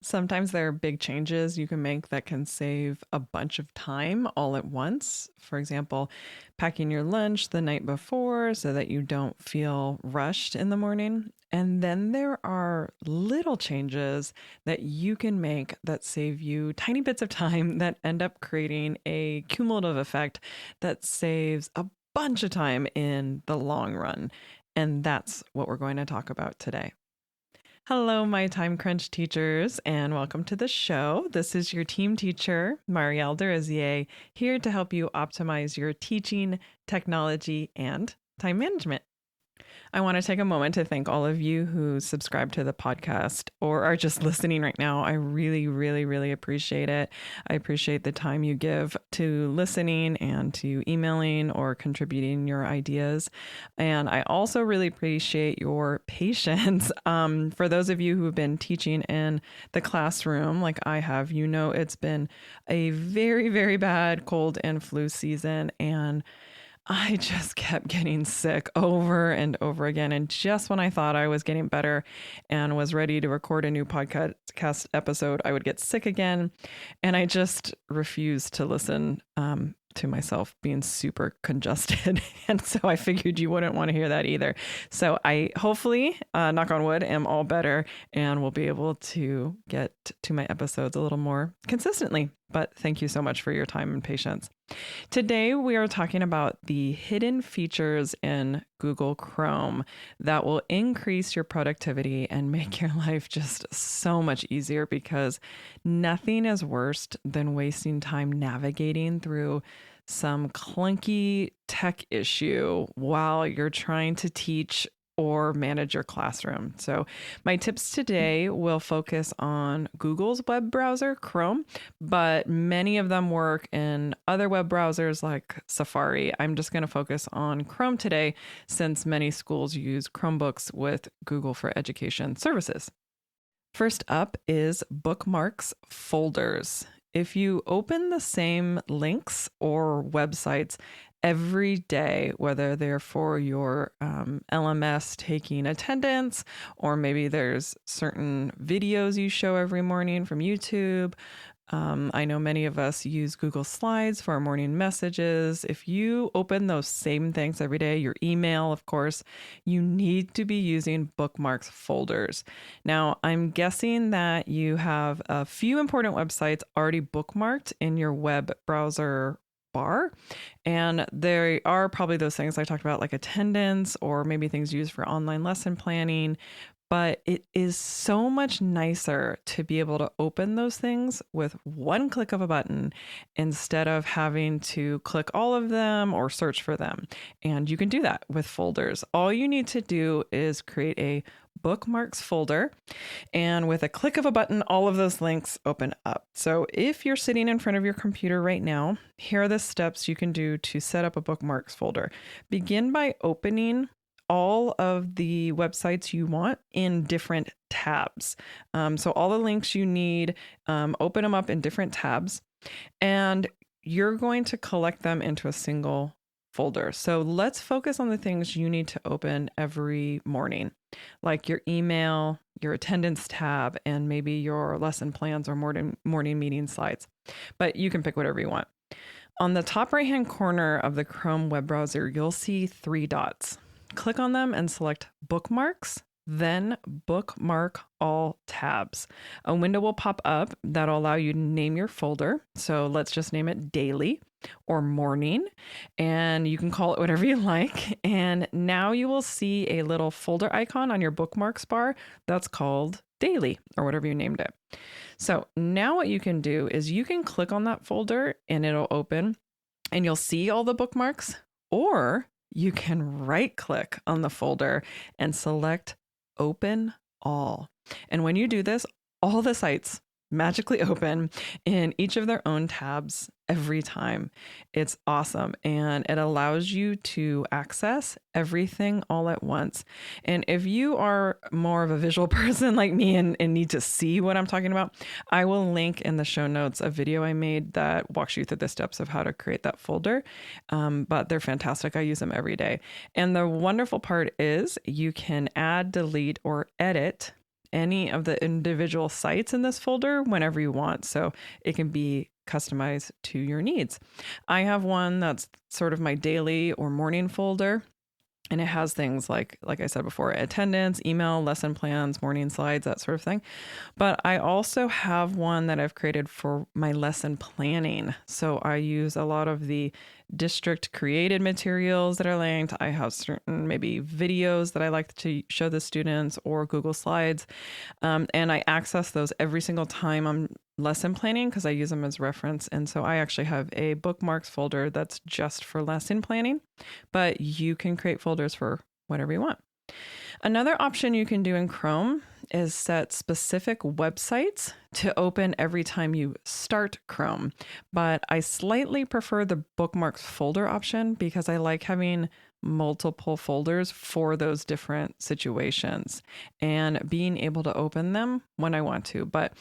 Sometimes there are big changes you can make that can save a bunch of time all at once. For example, packing your lunch the night before so that you don't feel rushed in the morning. And then there are little changes that you can make that save you tiny bits of time that end up creating a cumulative effect that saves a bunch of time in the long run. And that's what we're going to talk about today. Hello, my time crunch teachers, and welcome to the show. This is your team teacher, Marielle Derizier, here to help you optimize your teaching, technology, and time management. I want to take a moment to thank all of you who subscribe to the podcast or are just listening right now. I really appreciate it. I appreciate the time you give to listening and to emailing or contributing your ideas. And I also really appreciate your patience. For those of you who have been teaching in the classroom like I have, you know it's been a very bad cold and flu season, and I just kept getting sick over and over again. And just when I thought I was getting better and was ready to record a new podcast episode, I would get sick again. And I just refused to listen to myself being super congested. And so I figured you wouldn't want to hear that either. So I hopefully, knock on wood, am all better and will be able to get to my episodes a little more consistently. But thank you so much for your time and patience. Today, we are talking about the hidden features in Google Chrome that will increase your productivity and make your life just so much easier, because nothing is worse than wasting time navigating through some clunky tech issue while you're trying to teach or manage your classroom. So my tips today will focus on Google's web browser, Chrome, but many of them work in other web browsers like Safari. I'm just going to focus on Chrome today, since many schools use Chromebooks with Google for Education services. First up is Bookmarks folders. If you open the same links or websites every day, whether they're for your LMS taking attendance, or maybe there's certain videos you show every morning from YouTube. I know many of us use Google Slides for our morning messages. If you open those same things every day, your email, of course, you need to be using Bookmarks folders. Now, I'm guessing that you have a few important websites already bookmarked in your web browser bar. And there are probably those things I talked about, like attendance, or maybe things used for online lesson planning. But it is so much nicer to be able to open those things with one click of a button instead of having to click all of them or search for them. And you can do that with folders. All you need to do is create a bookmarks folder, and with a click of a button, all of those links open up. So if you're sitting in front of your computer right now, here are the steps you can do to set up a bookmarks folder. Begin by opening all of the websites you want in different tabs. So all the links you need, open them up in different tabs, and you're going to collect them into a single folder. So let's focus on the things you need to open every morning, like your email, your attendance tab, and maybe your lesson plans or morning meeting slides. But you can pick whatever you want. On the top right-hand corner of the Chrome web browser, you'll see 3 dots. Click on them and select Bookmarks, then bookmark all tabs. A window will pop up that'll allow you to name your folder. So let's just name it Daily or Morning, and you can call it whatever you like. And now you will see a little folder icon on your bookmarks bar that's called Daily, or whatever you named it. So now what you can do is you can click on that folder and it'll open and you'll see all the bookmarks, or you can right click on the folder and select Open All. And when you do this, all the sites magically open in each of their own tabs every time. It's awesome. And it allows you to access everything all at once. And if you are more of a visual person like me and need to see what I'm talking about, I will link in the show notes a video I made that walks you through the steps of how to create that folder. But they're fantastic. I use them every day. And the wonderful part is you can add, delete, or edit any of the individual sites in this folder whenever you want. So it can be customized to your needs. I have one that's sort of my daily or morning folder. And it has things like I said before, attendance, email, lesson plans, morning slides, that sort of thing. But I also have one that I've created for my lesson planning. So I use a lot of the district created materials that are linked. I have certain maybe videos that I like to show the students or Google Slides. And I access those every single time I'm lesson planning because I use them as reference. And so I actually have a bookmarks folder that's just for lesson planning, but you can create folders for whatever you want. Another option you can do in Chrome is set specific websites to open every time you start Chrome. But I slightly prefer the bookmarks folder option because I like having multiple folders for those different situations and being able to open them when I want to. But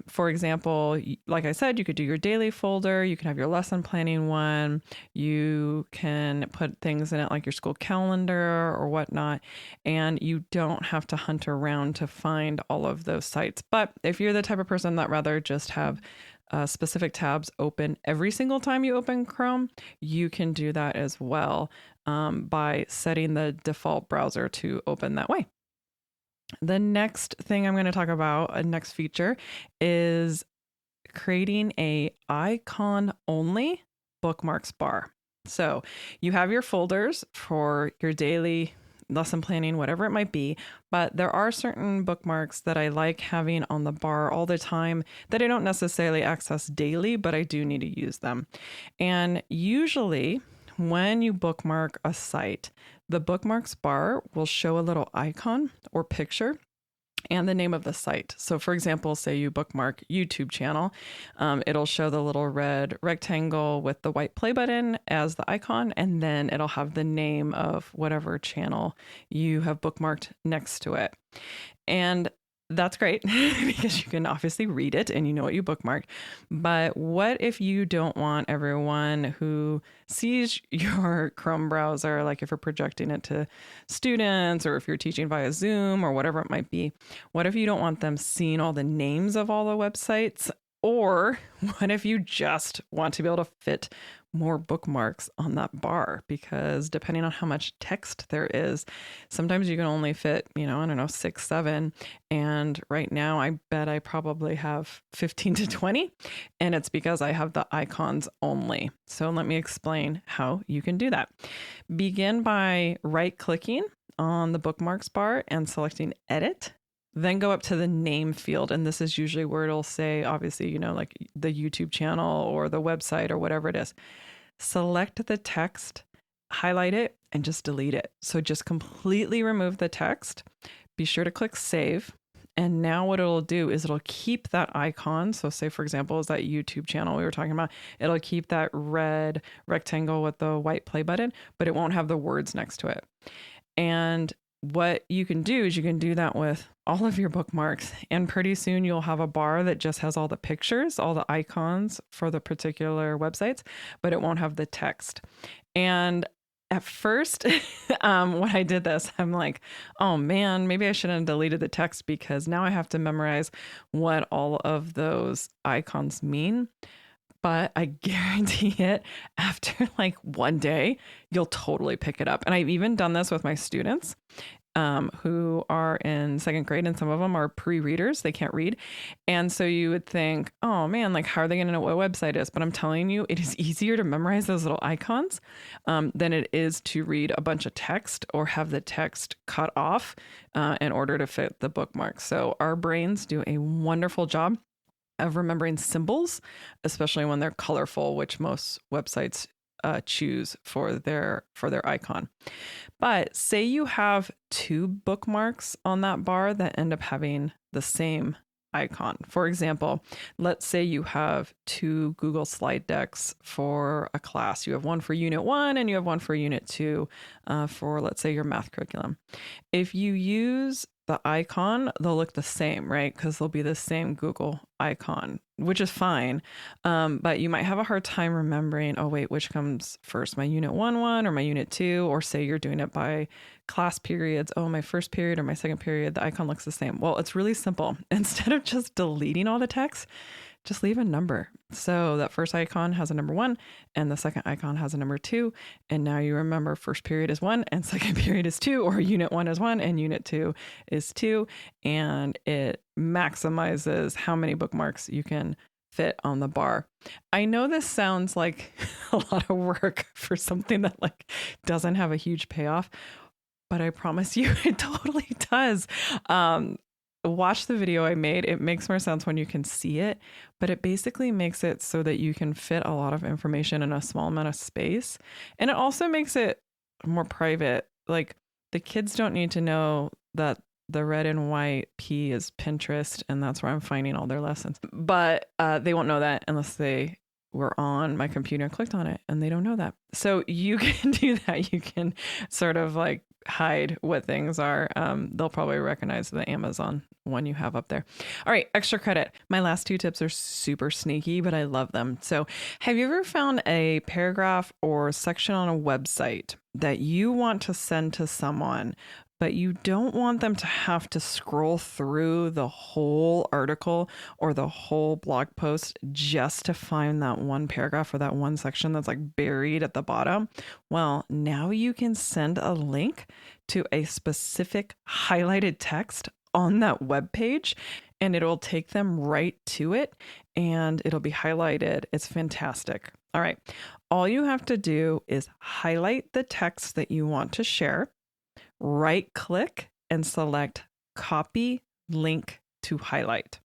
for example, like I said, you could do your daily folder, you can have your lesson planning one, you can put things in it like your school calendar or whatnot, and you don't have to hunt around to find all of those sites. But if you're the type of person that rather just have specific tabs open every single time you open Chrome, you can do that as well by setting the default browser to open that way. The next thing I'm going to talk about, a next feature, is creating a icon-only bookmarks bar. So you have your folders for your daily lesson planning, whatever it might be, but there are certain bookmarks that I like having on the bar all the time that I don't necessarily access daily, but I do need to use them. And usually when you bookmark a site, the bookmarks bar will show a little icon or picture and the name of the site. So for example, say you bookmark YouTube channel, it'll show the little red rectangle with the white play button as the icon, and then it'll have the name of whatever channel you have bookmarked next to it. And that's great because you can obviously read it and you know what you bookmarked. But what if you don't want everyone who sees your Chrome browser, like if you're projecting it to students or if you're teaching via Zoom or whatever it might be, what if you don't want them seeing all the names of all the websites? Or what if you just want to be able to fit more bookmarks on that bar? Because depending on how much text there is, sometimes you can only fit, I don't know, 6, 7. And right now, I bet I probably have 15 to 20. And it's because I have the icons only. So let me explain how you can do that. Begin by right-clicking on the bookmarks bar and selecting Edit. Then go up to the name field. And this is usually where it'll say, obviously, like the YouTube channel or the website or whatever it is. Select the text, highlight it, and just delete it. So just completely remove the text. Be sure to click Save. And now what it'll do is it'll keep that icon. So say, for example, is that YouTube channel we were talking about, it'll keep that red rectangle with the white play button, but it won't have the words next to it. And what you can do is you can do that with all of your bookmarks, and pretty soon you'll have a bar that just has all the pictures, all the icons for the particular websites, but it won't have the text. And at first, when I did this, I'm like, oh man, maybe I shouldn't have deleted the text because now I have to memorize what all of those icons mean. But I guarantee it, after like one day, you'll totally pick it up. And I've even done this with my students who are in second grade, and some of them are pre-readers. They can't read. And so you would think, oh man, like how are they going to know what a website is? But I'm telling you, it is easier to memorize those little icons than it is to read a bunch of text or have the text cut off in order to fit the bookmark. So our brains do a wonderful job of remembering symbols, especially when they're colorful, which most websites choose for their icon. But say you have 2 bookmarks on that bar that end up having the same icon. For example, let's say you have 2 Google slide decks for a class. You have one for Unit 1 and you have one for Unit 2 for, let's say, your math curriculum. If you use the icon, they'll look the same, right? Because they'll be the same Google icon, which is fine. But you might have a hard time remembering, oh, wait, which comes first, my unit 1 or my unit 2, or say you're doing it by class periods. Oh, my first period or my second period, the icon looks the same. Well, it's really simple. Instead of just deleting all the text, just leave a number. So that first icon has a number 1 and the second icon has a number 2. And now you remember first period is 1 and second period is 2, or unit 1 is 1 and unit 2 is 2. And it maximizes how many bookmarks you can fit on the bar. I know this sounds like a lot of work for something that like doesn't have a huge payoff, but I promise you it totally does. Watch the video I made. It makes more sense when you can see it, but it basically makes it so that you can fit a lot of information in a small amount of space. And it also makes it more private. Like the kids don't need to know that the red and white P is Pinterest and that's where I'm finding all their lessons. But they won't know that unless they were on my computer and clicked on it, and they don't know that. So you can do that. You can sort of like hide what things are. They'll probably recognize the Amazon one you have up there. All right, extra credit. My last 2 tips are super sneaky, but I love them. So have you ever found a paragraph or section on a website that you want to send to someone, but you don't want them to have to scroll through the whole article or the whole blog post just to find that one paragraph or that one section that's like buried at the bottom? Well, now you can send a link to a specific highlighted text on that web page, and it'll take them right to it and it'll be highlighted. It's fantastic. All right. All you have to do is highlight the text that you want to share, right click and select copy link to highlight.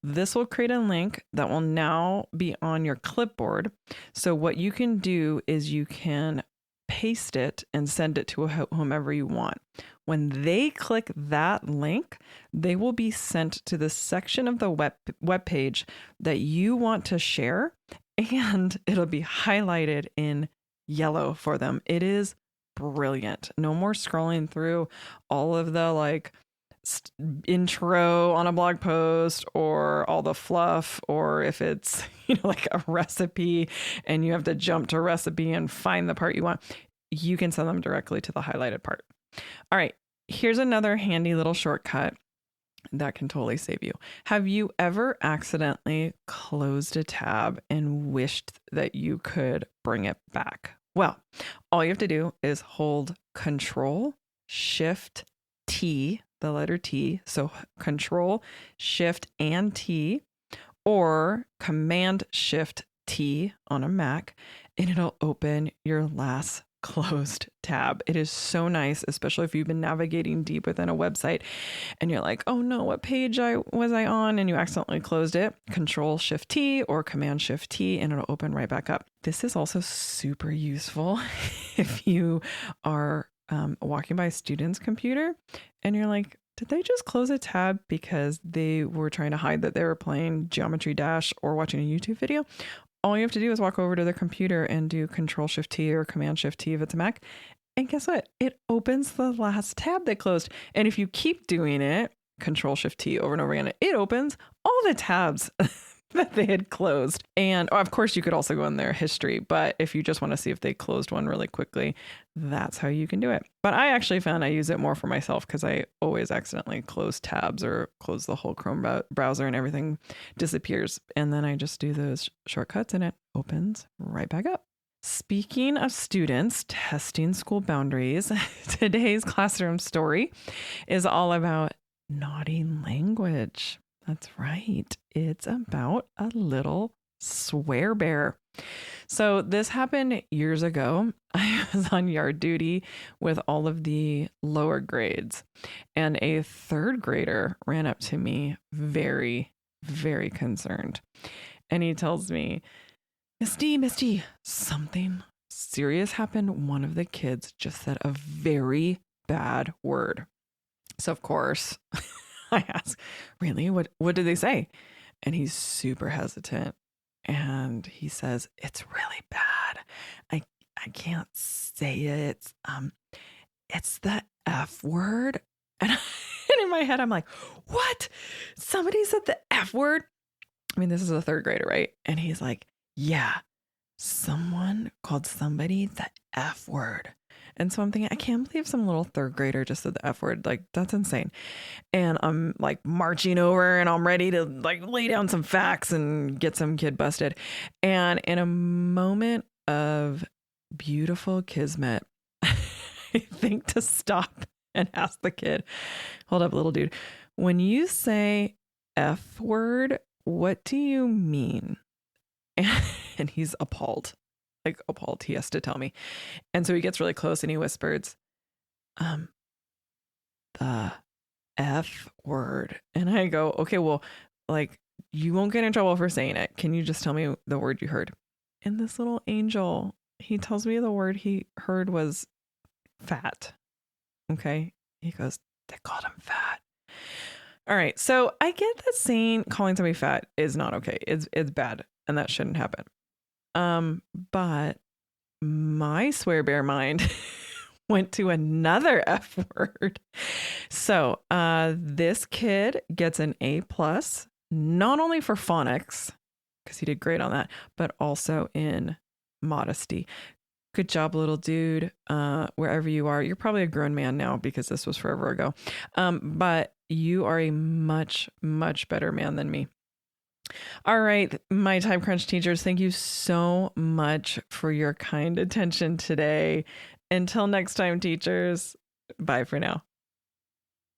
This will create a link that will now be on your clipboard. So what you can do is you can paste it and send it to whomever you want. When they click that link, they will be sent to the section of the web page that you want to share, and it'll be highlighted in yellow for them. It is brilliant. No more scrolling through all of the like intro on a blog post or all the fluff, or if it's, like a recipe and you have to jump to recipe and find the part you want, you can send them directly to the highlighted part. All right, here's another handy little shortcut that can totally save you. Have you ever accidentally closed a tab and wished that you could bring it back? Well, all you have to do is hold Control Shift T, the letter T. So Control Shift and T, or Command Shift T on a Mac, and it'll open your last closed tab. It is so nice, especially if you've been navigating deep within a website and you're like, oh no, what page was I on? And you accidentally closed it. Control Shift T or Command Shift T, and it'll open right back up. This is also super useful if you are walking by a student's computer and you're like, did they just close a tab because they were trying to hide that they were playing Geometry Dash or watching a YouTube video? All you have to do is walk over to their computer and do Control Shift T or Command Shift T if it's a Mac. And guess what? It opens the last tab they closed. And if you keep doing it, Control Shift T over and over again, it opens all the tabs that they had closed. And of course, you could also go in their history. But if you just want to see if they closed one really quickly, that's how you can do it. But I actually found I use it more for myself because I always accidentally close tabs or close the whole Chrome browser and everything disappears. And then I just do those shortcuts and it opens right back up. Speaking of students testing school boundaries, today's classroom story is all about naughty language. That's right. It's about a little swear bear. So this happened years ago. I was on yard duty with all of the lower grades, and a 3rd grader ran up to me very, very concerned. And he tells me, Misty, something serious happened. One of the kids just said a very bad word. So of course, I ask, really? What did they say? And he's super hesitant. And he says, it's really bad. I can't say it. It's the F word. And And in my head, I'm like, what? Somebody said the F word? I mean, this is a third grader, right? And he's like, yeah, someone called somebody the F word. And so I'm thinking, I can't believe some little third grader just said the F word. Like, that's insane. And I'm like marching over and I'm ready to like lay down some facts and get some kid busted. And in a moment of beautiful kismet, I think to stop and ask the kid, hold up, little dude, when you say F word, what do you mean? And he's appalled, like appalled. He has to tell me. And so he gets really close and he whispers, the F word. And I go, okay, well, like you won't get in trouble for saying it. Can you just tell me the word you heard? And this little angel, he tells me the word he heard was fat. Okay. He goes, they called him fat. All right. So I get that calling somebody fat is not okay. It's bad and that shouldn't happen. But my swear bear mind went to another F word. So this kid gets an A+, not only for phonics, because he did great on that, but also in modesty. Good job, little dude. Wherever you are, you're probably a grown man now because this was forever ago. But you are a much, much better man than me. All right, my Time Crunch teachers, thank you so much for your kind attention today. Until next time, teachers, bye for now.